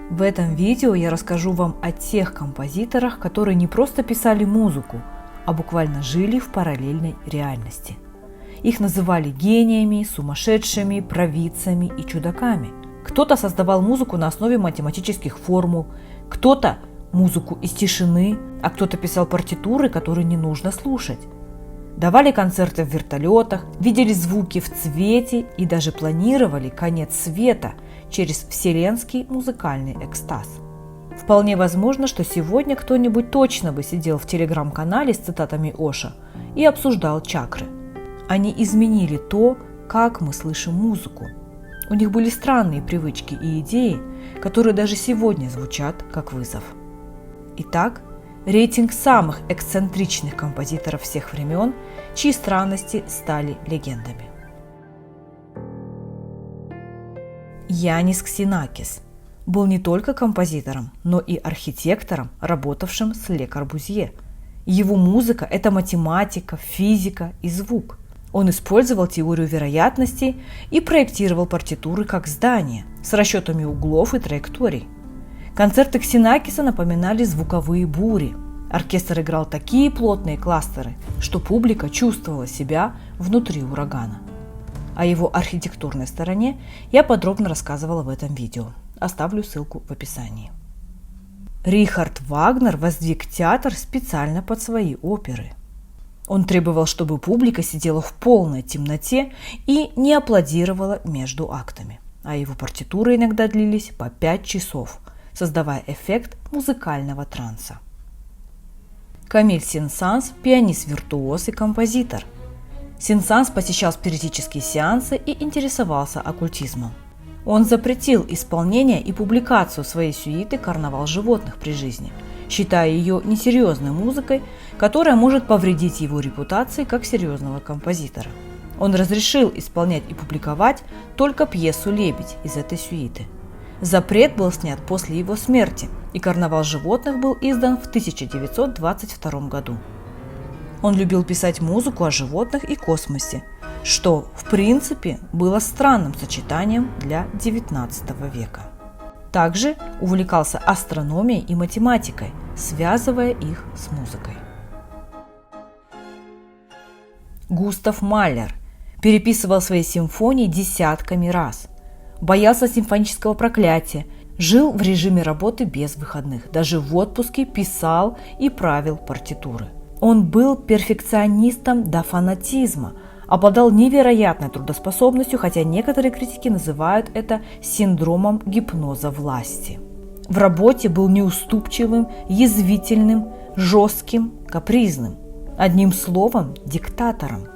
В этом видео я расскажу вам о тех композиторах, которые не просто писали музыку, а буквально жили в параллельной реальности. Их называли гениями, сумасшедшими, провидцами и чудаками. Кто-то создавал музыку на основе математических формул, кто-то музыку из тишины, а кто-то писал партитуры, которые не нужно слушать. Давали концерты в вертолетах, видели звуки в цвете и даже планировали конец света через вселенский музыкальный экстаз. Вполне возможно, что сегодня кто-нибудь точно бы сидел в телеграм-канале с цитатами Оша и обсуждал чакры. Они изменили то, как мы слышим музыку. У них были странные привычки и идеи, которые даже сегодня звучат как вызов. Итак, рейтинг самых эксцентричных композиторов всех времен, чьи странности стали легендами. Янис Ксенакис был не только композитором, но и архитектором, работавшим с Ле Корбюзье. Его музыка – это математика, физика и звук. Он использовал теорию вероятностей и проектировал партитуры как здания с расчетами углов и траекторий. Концерты Ксенакиса напоминали звуковые бури. Оркестр играл такие плотные кластеры, что публика чувствовала себя внутри урагана. О его архитектурной стороне я подробно рассказывала в этом видео. Оставлю ссылку в описании. Рихард Вагнер воздвиг театр специально под свои оперы. Он требовал, чтобы публика сидела в полной темноте и не аплодировала между актами. А его партитуры иногда длились по 5 часов, создавая эффект музыкального транса. Камиль Сен-Санс – пианист-виртуоз и композитор. Сен-Санс посещал спиритические сеансы и интересовался оккультизмом. Он запретил исполнение и публикацию своей сюиты «Карнавал животных» при жизни, считая ее несерьезной музыкой, которая может повредить его репутации как серьезного композитора. Он разрешил исполнять и публиковать только пьесу «Лебедь» из этой сюиты. Запрет был снят после его смерти, и «Карнавал животных» был издан в 1922 году. Он любил писать музыку о животных и космосе, что, в принципе, было странным сочетанием для XIX века. Также увлекался астрономией и математикой, связывая их с музыкой. Густав Малер переписывал свои симфонии десятками раз. Боялся симфонического проклятия, жил в режиме работы без выходных, даже в отпуске писал и правил партитуры. Он был перфекционистом до фанатизма, обладал невероятной трудоспособностью, хотя некоторые критики называют это синдромом гипноза власти. В работе был неуступчивым, язвительным, жестким, капризным. Одним словом, диктатором.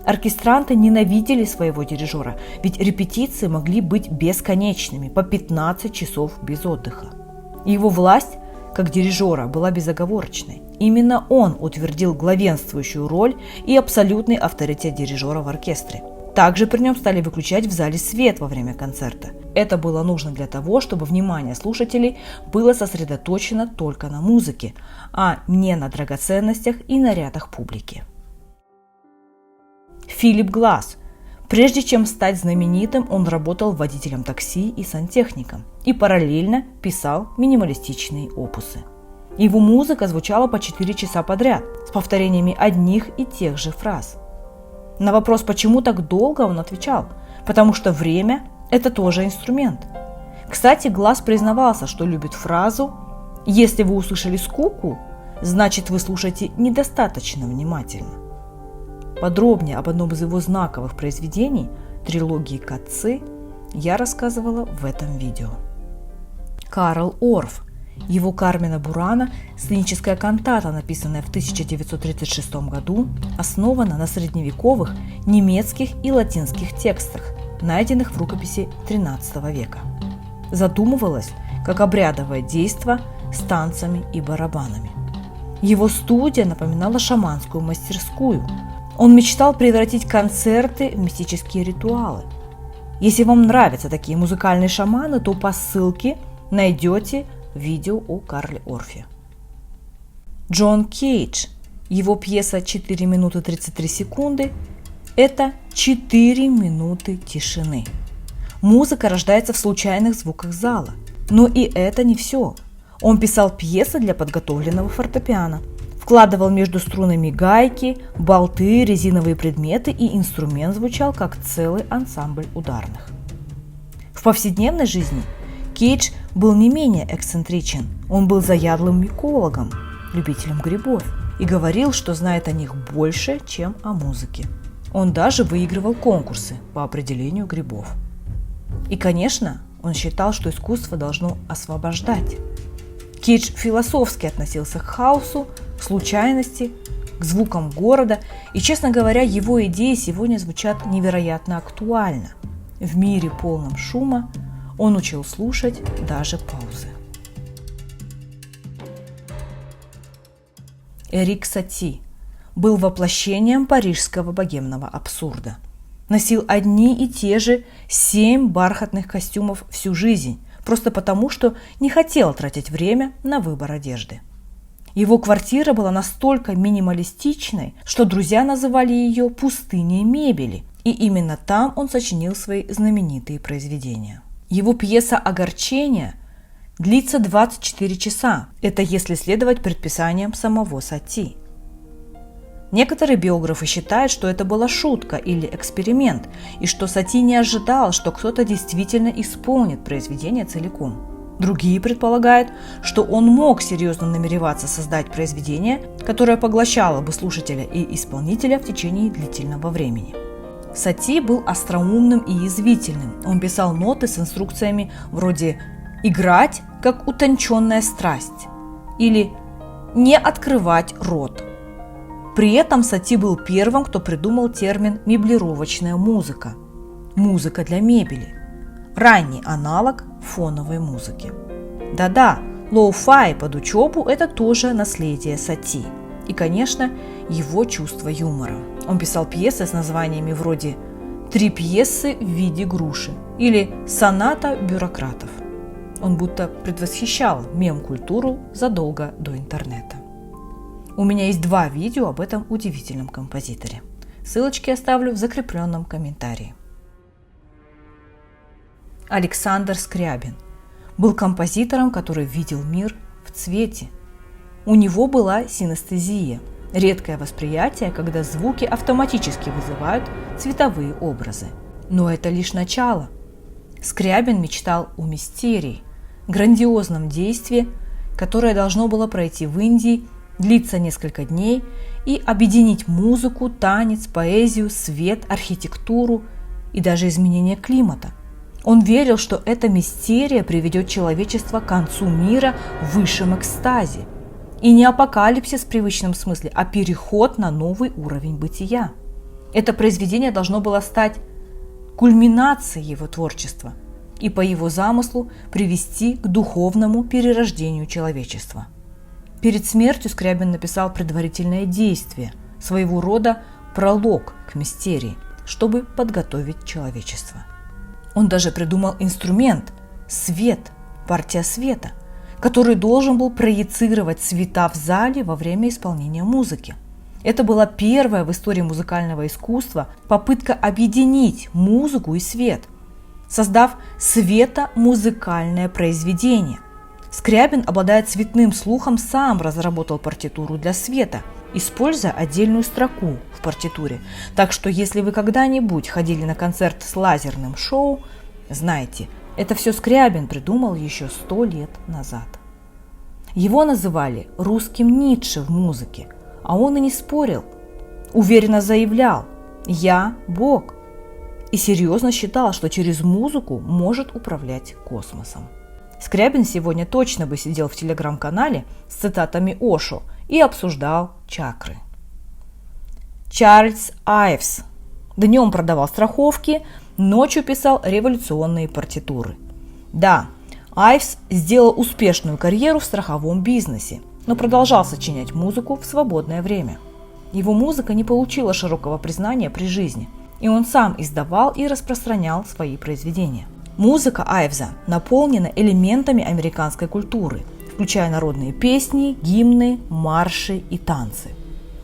Оркестранты ненавидели своего дирижера, ведь репетиции могли быть бесконечными, по 15 часов без отдыха. Его власть, как дирижера, была безоговорочной. Именно он утвердил главенствующую роль и абсолютный авторитет дирижера в оркестре. Также при нем стали выключать в зале свет во время концерта. Это было нужно для того, чтобы внимание слушателей было сосредоточено только на музыке, а не на драгоценностях и нарядах публики. Филипп Гласс. Прежде чем стать знаменитым, он работал водителем такси и сантехником и параллельно писал минималистичные опусы. Его музыка звучала по 4 часа подряд, с повторениями одних и тех же фраз. На вопрос, почему так долго, он отвечал: потому что время – это тоже инструмент. Кстати, Гласс признавался, что любит фразу «если вы услышали скуку, значит вы слушаете недостаточно внимательно». Подробнее об одном из его знаковых произведений, трилогии «Катцы», я рассказывала в этом видео. Карл Орф. Его «Кармена Бурана», сценическая кантата, написанная в 1936 году, основана на средневековых немецких и латинских текстах, найденных в рукописи XIII века. Задумывалась как обрядовое действо с танцами и барабанами. Его студия напоминала шаманскую мастерскую. Он мечтал превратить концерты в мистические ритуалы. Если вам нравятся такие музыкальные шаманы, то по ссылке найдете видео о Карле Орфе. Джон Кейдж. Его пьеса «4 минуты 33 секунды» – это 4 минуты тишины. Музыка рождается в случайных звуках зала. Но и это не все. Он писал пьесы для подготовленного фортепиано, вкладывал между струнами гайки, болты, резиновые предметы, и инструмент звучал как целый ансамбль ударных. В повседневной жизни Кейдж был не менее эксцентричен. Он был заядлым микологом, любителем грибов, и говорил, что знает о них больше, чем о музыке. Он даже выигрывал конкурсы по определению грибов. И, конечно, он считал, что искусство должно освобождать. Кейдж философски относился к хаосу, к случайности, к звукам города, и, честно говоря, его идеи сегодня звучат невероятно актуально. В мире, полном шума, он учил слушать даже паузы. Эрик Сати был воплощением парижского богемного абсурда. Носил одни и те же 7 бархатных костюмов всю жизнь, просто потому, что не хотел тратить время на выбор одежды. Его квартира была настолько минималистичной, что друзья называли ее «пустыней мебели», и именно там он сочинил свои знаменитые произведения. Его пьеса «Огорчение» длится 24 часа, это если следовать предписаниям самого Сати. Некоторые биографы считают, что это была шутка или эксперимент, и что Сати не ожидал, что кто-то действительно исполнит произведение целиком. Другие предполагают, что он мог серьезно намереваться создать произведение, которое поглощало бы слушателя и исполнителя в течение длительного времени. Сати был остроумным и язвительным. Он писал ноты с инструкциями вроде «играть, как утонченная страсть» или «не открывать рот». При этом Сати был первым, кто придумал термин «меблировочная музыка» – музыка для мебели, ранний аналог фоновой музыки. Да-да, лоу-фай под учебу – это тоже наследие Сати. И, конечно, его чувство юмора. Он писал пьесы с названиями вроде «Три пьесы в виде груши» или «Соната бюрократов». Он будто предвосхищал мем-культуру задолго до интернета. У меня есть 2 видео об этом удивительном композиторе. Ссылочки оставлю в закрепленном комментарии. Александр Скрябин был композитором, который видел мир в цвете. У него была синестезия – редкое восприятие, когда звуки автоматически вызывают цветовые образы. Но это лишь начало. Скрябин мечтал о мистерии, грандиозном действии, которое должно было пройти в Индии, длиться несколько дней и объединить музыку, танец, поэзию, свет, архитектуру и даже изменение климата. Он верил, что эта мистерия приведет человечество к концу мира в высшем экстазе. И не апокалипсис в привычном смысле, а переход на новый уровень бытия. Это произведение должно было стать кульминацией его творчества и по его замыслу привести к духовному перерождению человечества. Перед смертью Скрябин написал предварительное действие, своего рода пролог к мистерии, чтобы подготовить человечество. Он даже придумал инструмент – свет, партия света, который должен был проецировать цвета в зале во время исполнения музыки. Это была первая в истории музыкального искусства попытка объединить музыку и свет, создав светомузыкальное произведение. Скрябин, обладая цветным слухом, сам разработал партитуру для света, используя отдельную строку в партитуре. Так что, если вы когда-нибудь ходили на концерт с лазерным шоу, знайте, это все Скрябин придумал еще 100 лет назад. Его называли русским Ницше в музыке, а он и не спорил. Уверенно заявлял «Я Бог» и серьезно считал, что через музыку может управлять космосом. Скрябин сегодня точно бы сидел в телеграм-канале с цитатами Ошо и обсуждал чакры. Чарльз Айвс днем продавал страховки, ночью писал революционные партитуры. Да, Айвс сделал успешную карьеру в страховом бизнесе, но продолжал сочинять музыку в свободное время. Его музыка не получила широкого признания при жизни, и он сам издавал и распространял свои произведения. Музыка Айвза наполнена элементами американской культуры, включая народные песни, гимны, марши и танцы.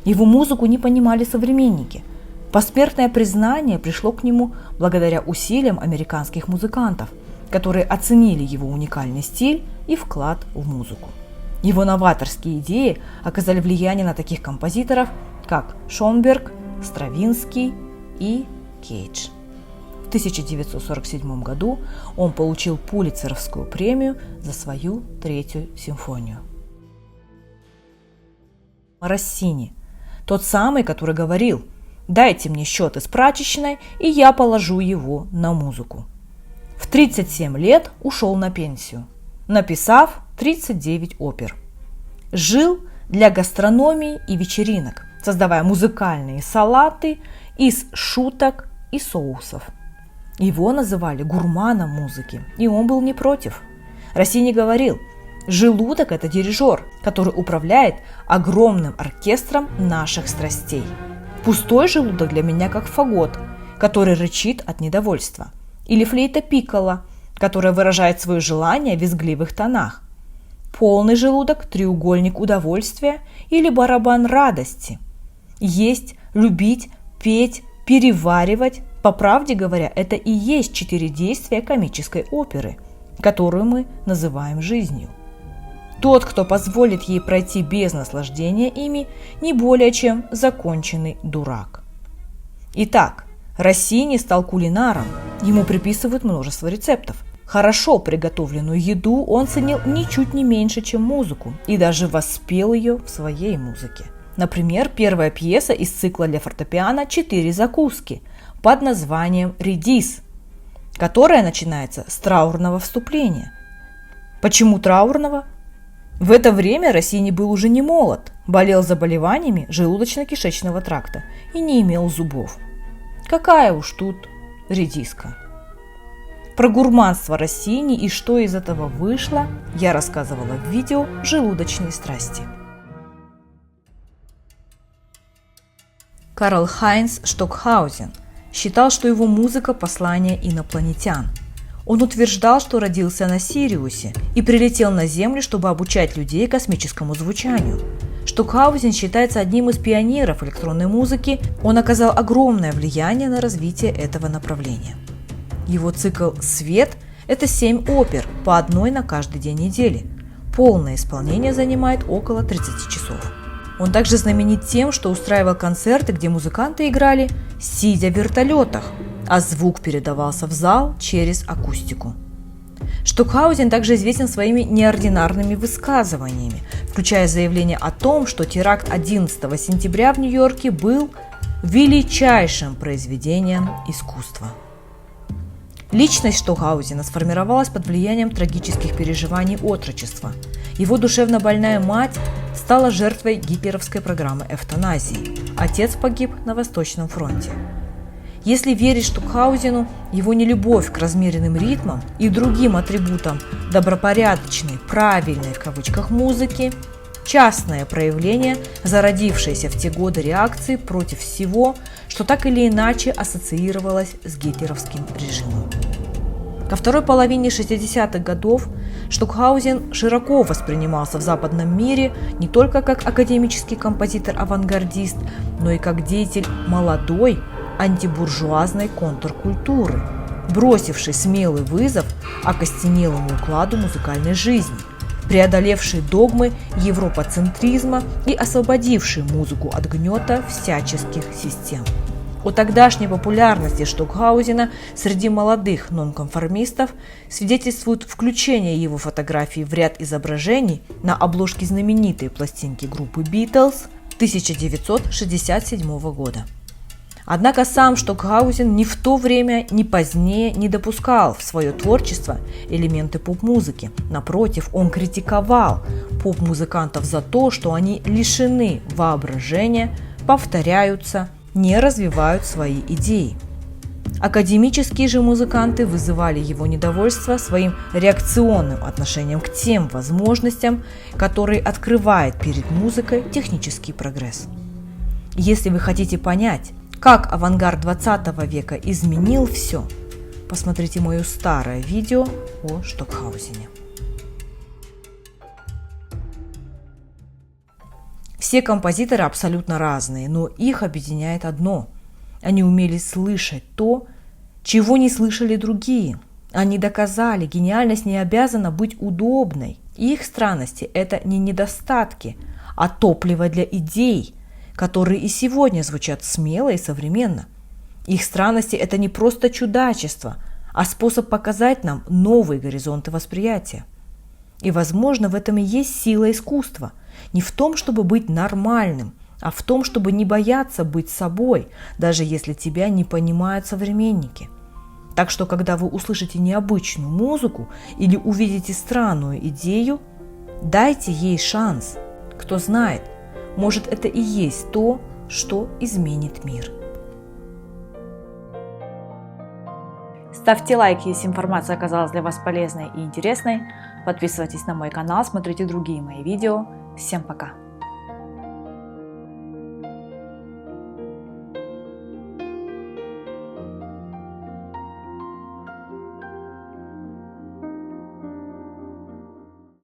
Его музыку не понимали современники. Посмертное признание пришло к нему благодаря усилиям американских музыкантов, которые оценили его уникальный стиль и вклад в музыку. Его новаторские идеи оказали влияние на таких композиторов, как Шонберг, Стравинский и Кейдж. В 1947 году он получил Пулитцеровскую премию за свою третью симфонию. Россини, тот самый, который говорил: «Дайте мне счет из прачечной, и я положу его на музыку». В 37 лет ушел на пенсию, написав 39 опер. Жил для гастрономии и вечеринок, создавая музыкальные салаты из шуток и соусов. Его называли гурманом музыки, и он был не против. Россини говорил: «Желудок – это дирижер, который управляет огромным оркестром наших страстей. Пустой желудок для меня как фагот, который рычит от недовольства, или флейта пикколо, которая выражает свое желание в визгливых тонах. Полный желудок – треугольник удовольствия или барабан радости. Есть, любить, петь, переваривать – по правде говоря, это и есть 4 действия комической оперы, которую мы называем жизнью. Тот, кто позволит ей пройти без наслаждения ими, не более чем законченный дурак». Итак, Россини стал кулинаром, ему приписывают множество рецептов. Хорошо приготовленную еду он ценил ничуть не меньше, чем музыку, и даже воспел ее в своей музыке. Например, первая пьеса из цикла для фортепиано «Четыре закуски» под названием «Редис», которая начинается с траурного вступления. Почему траурного? В это время Россини был уже не молод, болел заболеваниями желудочно-кишечного тракта и не имел зубов. Какая уж тут редиска. Про гурманство Россини и что из этого вышло, я рассказывала в видео «Желудочные страсти». Карл Хайнц Штокхаузен считал, что его музыка – послание инопланетян. Он утверждал, что родился на Сириусе и прилетел на Землю, чтобы обучать людей космическому звучанию. Штокхаузен считается одним из пионеров электронной музыки, он оказал огромное влияние на развитие этого направления. Его цикл «Свет» – это 7 опер, по одной на каждый день недели. Полное исполнение занимает около 30 часов. Он также знаменит тем, что устраивал концерты, где музыканты играли, сидя в вертолетах, а звук передавался в зал через акустику. Штокхаузен также известен своими неординарными высказываниями, включая заявление о том, что теракт 11 сентября в Нью-Йорке был величайшим произведением искусства. Личность Штокхаузена сформировалась под влиянием трагических переживаний отрочества. Его душевно больная мать стала жертвой гитлеровской программы эвтаназии. Отец погиб на Восточном фронте. Если верить Штокхаузену, его нелюбовь к размеренным ритмам и другим атрибутам добропорядочной, правильной в кавычках музыки – частное проявление зародившейся в те годы реакции против всего, что так или иначе ассоциировалось с гитлеровским режимом. Ко второй половине 60-х годов Штокхаузен широко воспринимался в западном мире не только как академический композитор-авангардист, но и как деятель молодой антибуржуазной контркультуры, бросивший смелый вызов окостенелому укладу музыкальной жизни, преодолевший догмы европоцентризма и освободивший музыку от гнета всяческих систем. О тогдашней популярности Штокхаузена среди молодых нонконформистов свидетельствует включение его фотографий в ряд изображений на обложке знаменитой пластинки группы Beatles 1967 года. Однако сам Штокхаузен ни в то время, ни позднее не допускал в свое творчество элементы поп-музыки. Напротив, он критиковал поп-музыкантов за то, что они лишены воображения, повторяются, не развивают свои идеи. Академические же музыканты вызывали его недовольство своим реакционным отношением к тем возможностям, которые открывает перед музыкой технический прогресс. Если вы хотите понять, как авангард 20 века изменил все, посмотрите мое старое видео о Штокхаузене. Все композиторы абсолютно разные, но их объединяет одно – они умели слышать то, чего не слышали другие. Они доказали, гениальность не обязана быть удобной. Их странности – это не недостатки, а топливо для идей, которые и сегодня звучат смело и современно. Их странности – это не просто чудачество, а способ показать нам новые горизонты восприятия. И, возможно, в этом и есть сила искусства. Не в том, чтобы быть нормальным, а в том, чтобы не бояться быть собой, даже если тебя не понимают современники. Так что, когда вы услышите необычную музыку или увидите странную идею, дайте ей шанс. Кто знает, может, это и есть то, что изменит мир. Ставьте лайк, если информация оказалась для вас полезной и интересной. Подписывайтесь на мой канал, смотрите другие мои видео. Всем пока!